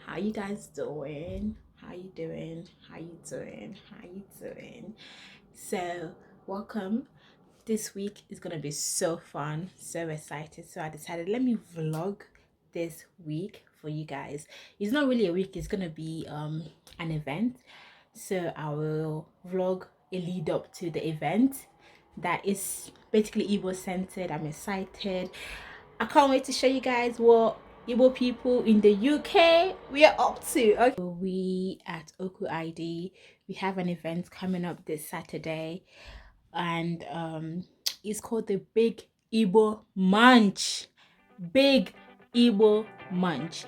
How you guys doing? How you doing? How you doing? How you doing? So welcome. This week is gonna be so fun, so excited. So I decided let me vlog this week for you guys. It's not really a week, it's gonna be an event. So I will vlog a lead up to the event that is basically Igbo centered. I'm excited. I can't wait to show you guys what Igbo people in the UK we are up to. Okay. We at Okwu ID, we have an event coming up this Saturday, and it's called the Big Igbo Munch. Big Igbo Munch.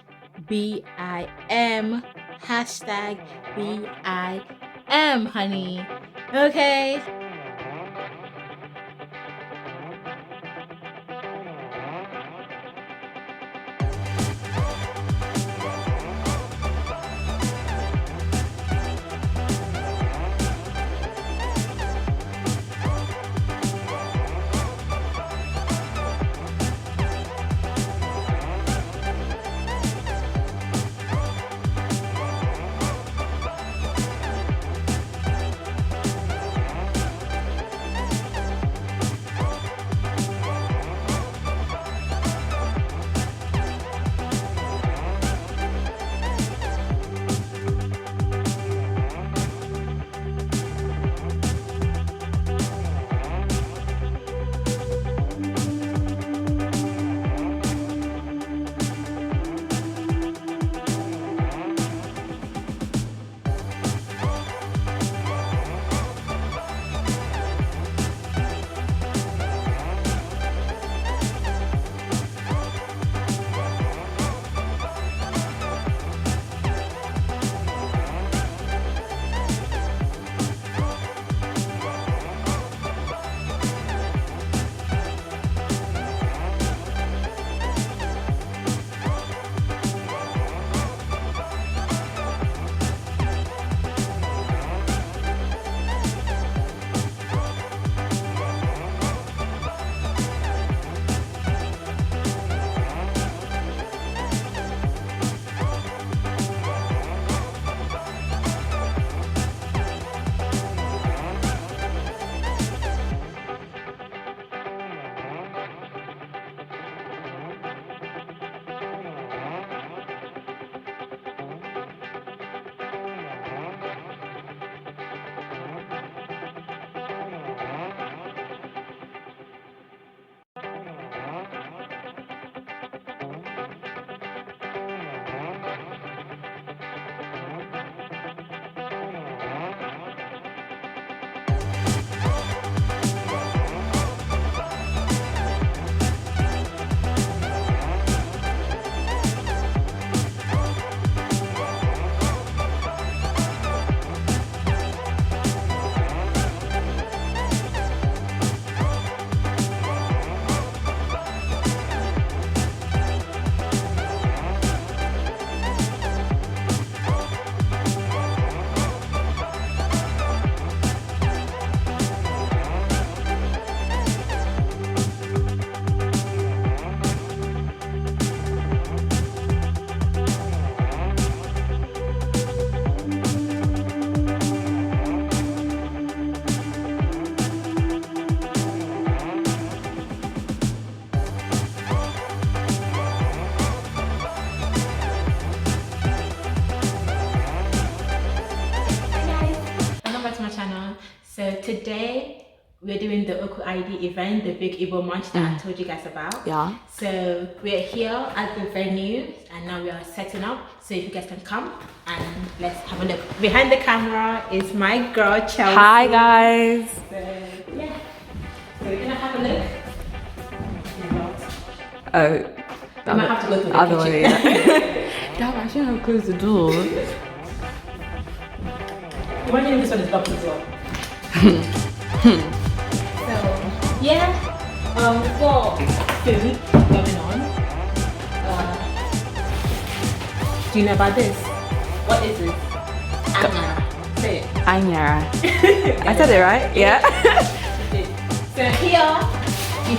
BIM hashtag BIM, honey. Okay. So today we're doing the Okwu ID event, the big Igbo Munch that I told you guys about. Yeah. So we're here at the venue and now we are setting up. So if you guys can come and let's have a look. Behind the camera is my girl Chelsea. Hi guys. So yeah. So we're gonna have a look. Oh. We might have to go to the other kitchen. way. Yeah. Damn, I shouldn't have closed the door. Imagine this one is locked as well. So yeah, we've got food going on. Do you know about this? What is this? Anyara. Say it. Anyara. I said it right? Yeah. So here we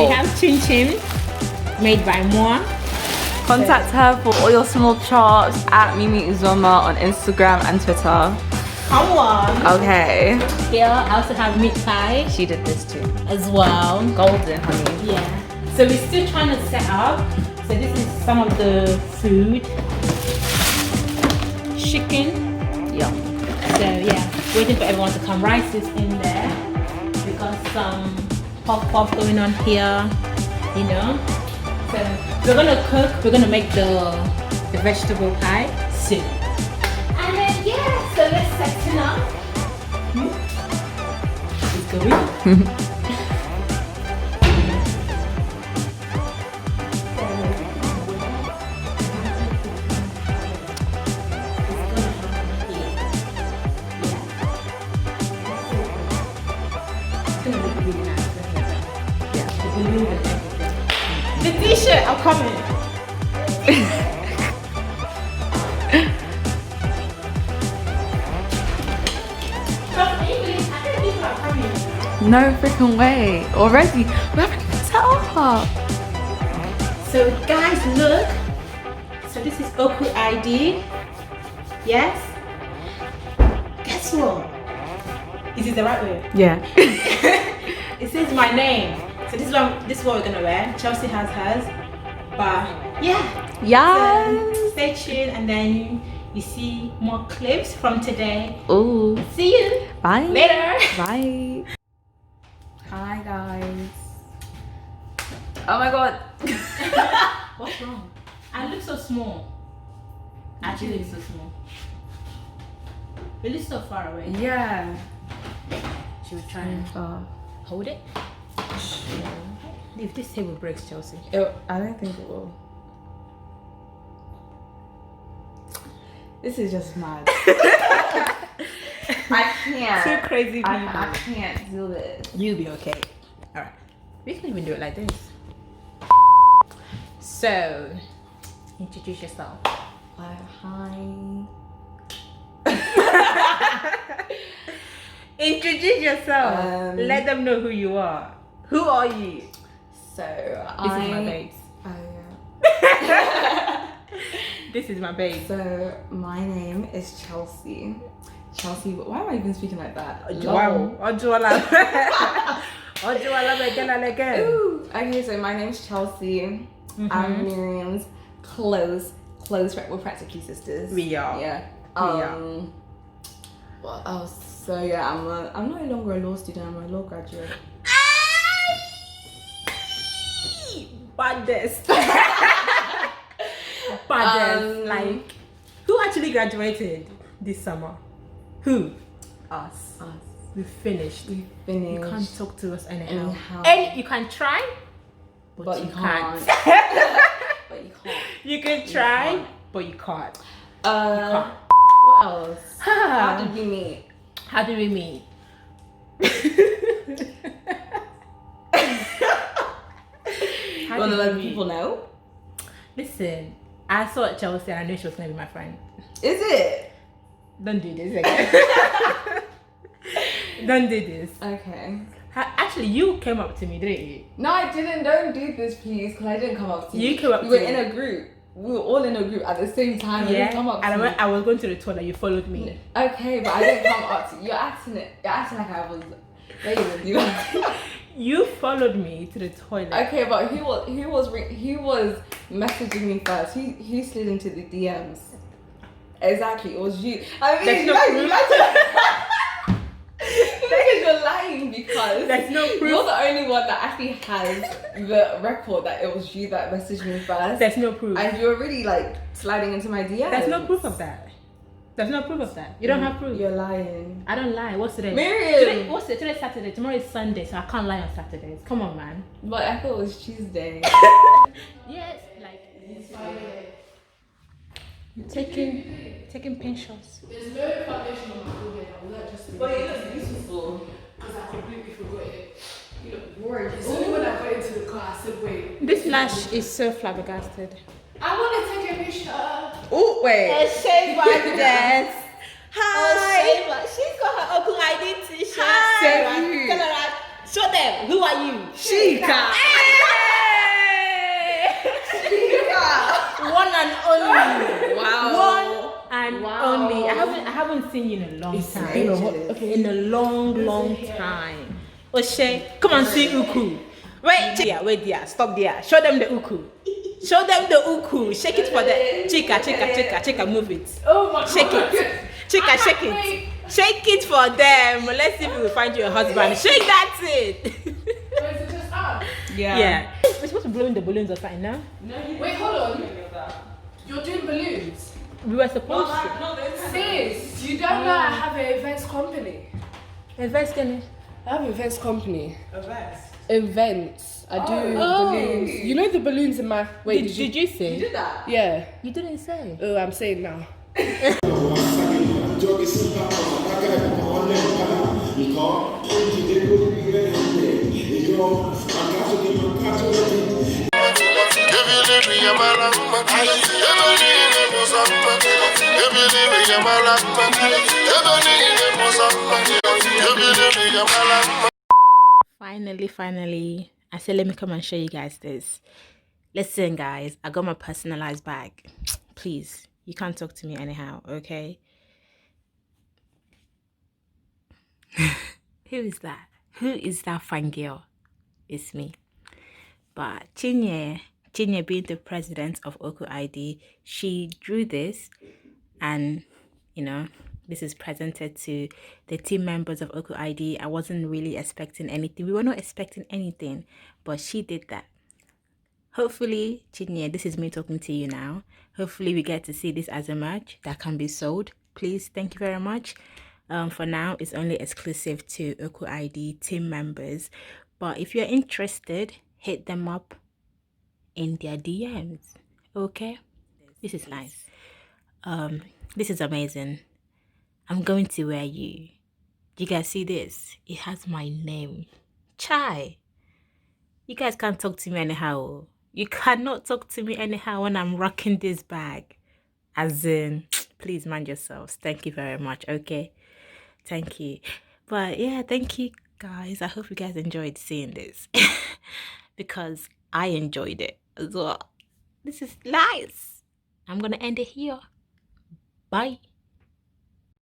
have chin chin made by Moa. Contact her for all your small chops at Mimi Uzoma on Instagram and Twitter. Come on. Okay. Here, I also have meat pie She did this too. as well. Golden, honey. Yeah. So we're still trying to set up. So this is some of the food. Chicken. Yeah. So yeah, waiting for everyone to come. Rice is in there. We got some pop going on here. You know. So we're gonna cook. We're gonna make the vegetable pie soon. And then yeah, so let's set it up. It's going. The t-shirt, I'm coming. No freaking way. Already. We haven't even set up. So guys, look. So this is Okwu ID. Yes. Guess what? Is it the right way? Yeah. It says my name. So this is what we're gonna wear. Chelsea has hers. But yeah. Yes. So stay tuned and then you see more clips from today. Ooh. See you Bye. later. Bye. Hi guys. Oh my god. What's wrong? I look so small. Actually, look so small. It looks so far away. Yeah. Should we try and hold it? If this table breaks, Chelsea. I don't think it will. This is just mad. I can't. Two crazy people. I can't do this. You'll be okay. Alright. We can even do it like this. So, introduce yourself. Hi. Introduce yourself. Let them know who you are. Who are you? So This is my babes. Oh yeah. This is my babe. So my name is Chelsea. Chelsea. Why am I even speaking like that? Wow. Ooh. Okay, so my name's Chelsea. I'm Miriam's close. We're practically sisters. We are. Yeah. We are. What else? So yeah, I'm no longer a law student. I'm a law graduate. Baddest. Like, who actually graduated this summer? Who? Us. We finished. We finished. You can't talk to us anyhow. Anyhow. You can try, but you can't. But you can't. You can try, but you can't. What else? How did we meet? How did we meet? You want to let people know? Listen, I saw Chelsea and I knew she was going to be my friend. Is it? Don't do this again. Don't do this. Okay. Actually, you came up to me, didn't you? No, I didn't. Don't do this, please, because I didn't come up to you. You came up we to were me. in a group. We were all in a group at the same time. I didn't come up to and you. I was going to the toilet. You followed me. Okay, but I didn't come up to you. You're acting like I was there with you. You followed me to the toilet. Okay, but he was messaging me first. He slid into the DMs. Exactly, it was you. I mean, you're lying because There's no proof. you're the only one that actually has the record that it was you that messaged me first. There's no proof. And you're really like sliding into my DMs. There's no proof of that. There's no proof of that. You don't have proof. You're lying. I don't lie. What's today? Miriam! Today's Saturday. Tomorrow is Sunday, so I can't lie on Saturdays. Come on, man. But I thought it was Tuesday. Yes, like taking pen shots. There's no foundation on my forehead. I will let just be. But it looks beautiful. Because I completely forgot it. You look boring. It's only when I got into the car, I said, wait. This lash is so flabbergasted. I want to take a picture. Oh, wait. Shave Hi. She's got her Okwu ID t-shirt. Hi. Tell her that. Show them. Who are you? Chica. Chica. haven't seen you in a long time. Okay. In a long time. Oshe, come and see Uku. Wait there, stop there. Show them the Uku. Show them the Uku. Shake it for the Chika, move it. Oh my Shake god. it. Chika, shake it. Shake it for them. Let's see if we will find you a husband. Shake that thing. Wait, is it just us? Yeah. We're supposed to blow in the balloons or something now. Wait, hold on. You're doing balloons? We were supposed to. Sis, you don't know I have an events company. Investing. I have an events company. Events. I do balloons. You know the balloons in my... Wait, Did you say? You did that? Yeah. You didn't say. Oh, I'm saying now. Finally, I said, let me come and show you guys this. Listen, guys, I got my personalized bag. Please, you can't talk to me anyhow, okay? Who is that? Who is that fine girl? It's me. But Chinye being the president of Okwu ID, she drew this, and you know, this is presented to the team members of Okwu ID. I wasn't really expecting anything. We were not expecting anything, but she did that. Hopefully, Chinye, this is me talking to you now. Hopefully, we get to see this as a merch that can be sold. Please, thank you very much. For now, it's only exclusive to Okwu ID team members. But if you're interested, hit them up in their DMs. Okay? This is nice. This is amazing. I'm going to wear you. You guys see this? It has my name. Chai. You guys can't talk to me anyhow. You cannot talk to me anyhow when I'm rocking this bag. As in, please mind yourselves. Thank you very much, okay? Thank you. But yeah, thank you guys. I hope you guys enjoyed seeing this. Because I enjoyed it as well. This is nice. I'm going to end it here. Bye.